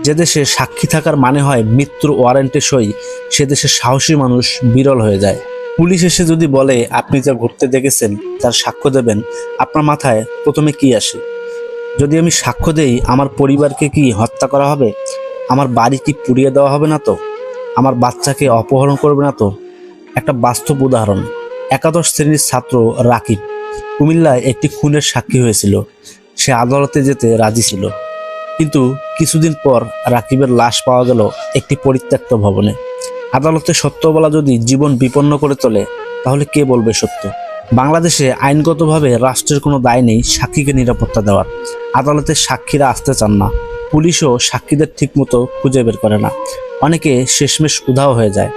যে দেশে সাক্ষী থাকার মানে হয় মৃত্যুর ওয়ারেন্টে সই, সে দেশে সাহসী মানুষ বিরল হয়ে যায়। পুলিশ এসে যদি বলে আপনি যা ঘুরতে দেখেছেন তার সাক্ষ্য দেবেন, আপনার মাথায় প্রথমে কি আসে? যদি আমি সাক্ষ্য দেই, আমার পরিবারকে কি হত্যা করা হবে? আমার বাড়ি কি পুড়িয়ে দেওয়া হবে না তো? আমার বাচ্চাকে অপহরণ করবে না তো? একটা বাস্তব উদাহরণ, একাদশ শ্রেণীর ছাত্র রাকিব কুমিল্লায় একটি খুনের সাক্ষী হয়েছিল। সে আদালতে যেতে রাজি ছিল, কিন্তু কিছুদিন পর রাকিবের লাশ পাওয়া গেল একটি পরিত্যক্ত ভবনে। আদালতে সত্য বলা যদি জীবন বিপন্ন করে তোলে, তাহলে কে বলবে সত্য? বাংলাদেশে আইনগতভাবে রাষ্ট্রের কোনো দায় নেই সাক্ষীকে নিরাপত্তা দেওয়ার। আদালতে সাক্ষীরা আসতে চান না, পুলিশও সাক্ষীদের ঠিকমতো খুঁজে বের করে না। অনেকে শেষমেশ উধাও হয়ে যায়।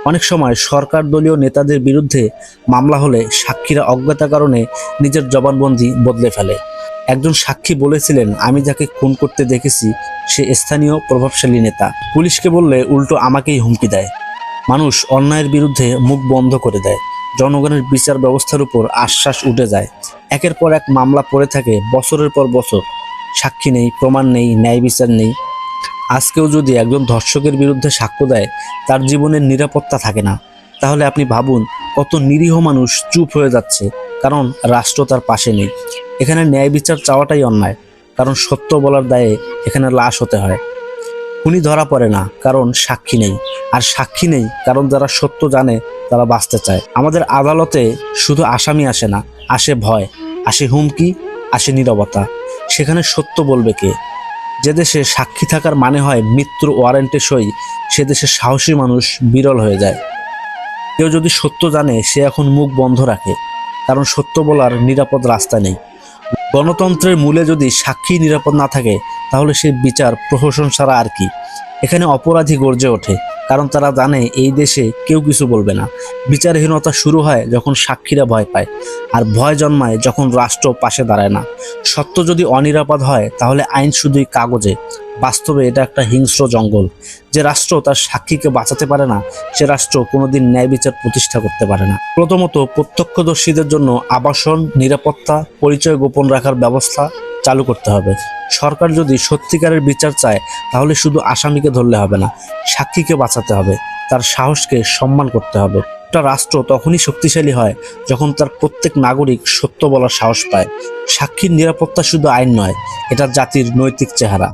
অনেক সময় সরকার দলীয় নেতাদের বিরুদ্ধে মামলা হলে সাক্ষীরা অজ্ঞতার কারণে নিজের জবানবন্দি বদলে ফেলে। একজন সাক্ষী বলেছিলেন, আমি যাকে খুন করতে দেখেছি সে স্থানীয় প্রভাবশালী নেতা। পুলিশকে বললে উল্টো আমাকেই হুমকি দেয়। মানুষ অন্যায়ের বিরুদ্ধে মুখ বন্ধ করে দেয়। জনগণের বিচার ব্যবস্থার উপর আশ্বাস উঠে যায়। একের পর এক মামলা পড়ে থাকে বছরের পর বছর। সাক্ষী নেই, প্রমাণ নেই, ন্যায় বিচার নেই। আজকেও যদি একজন ধর্ষকের বিরুদ্ধে সাক্ষ্য দেয়, তার জীবনের নিরাপত্তা থাকে না। তাহলে আপনি ভাবুন, কত নিরীহ মানুষ চুপ হয়ে যাচ্ছে, কারণ রাষ্ট্র তার পাশে নেই। এখানে ন্যায় বিচার চাওয়াটাই অন্যায়, কারণ সত্য বলার দায়ে এখানে লাশ হতে হয়। খুনি ধরা পড়ে না কারণ সাক্ষী নেই, আর সাক্ষী নেই কারণ যারা সত্য জানে তারা বাঁচতে চায়। আমাদের আদালতে শুধু আসামি আসে না, আসে ভয়, আসে হুমকি, আসে নীরবতা। সেখানে সত্য বলবে কে? যে দেশে সাক্ষী থাকার মানে হয় মৃত্যুর ওয়ারেন্টে সই, সে দেশে সাহসী মানুষ বিরল হয়ে যায়। কেউ যদি সত্য জানে, সে এখন মুখ বন্ধ রাখে, কারণ সত্য বলার নিরাপদ রাস্তা নেই। গণতন্ত্রের মূলে যদি সাক্ষী নিরাপদ না থাকে, তাহলে সে বিচার প্রহসন ছাড়া আর কি। এখানে অপরাধী গর্জে ওঠে, কারণ তারা জানে এই দেশে কেউ কিছু বলবে না। বিচারহীনতা শুরু হয় যখন সাক্ষীরা ভয় পায়, আর ভয় জন্মায় যখন রাষ্ট্র পাশে দাঁড়ায় না। সত্য যদি অনিরাপদ হয়, তাহলে আইন শুধুই কাগজে, বাস্তবে এটা একটা হিংস্র জঙ্গল। যে রাষ্ট্র তার সাক্ষীকে বাঁচাতে পারে না, সে রাষ্ট্র কোনোদিন ন্যায় বিচার প্রতিষ্ঠা করতে পারে না। প্রথমত, প্রত্যক্ষদর্শীদের জন্য আবাসন, নিরাপত্তা, পরিচয় গোপন রাখার ব্যবস্থা চালু করতে হবে। সরকার যদি সত্যিকারের বিচার চায়, তাহলে শুধু আসামিকে ধরলে হবে না, সাক্ষীকে বাঁচাতে হবে, তার সাহসকে সম্মান করতে হবে। একটা রাষ্ট্র তখনই শক্তিশালী হয় যখন তার প্রত্যেক নাগরিক সত্য বলার সাহস পায়। সাক্ষীর নিরাপত্তা শুধু আইন নয়, এটা জাতির নৈতিক চেহারা।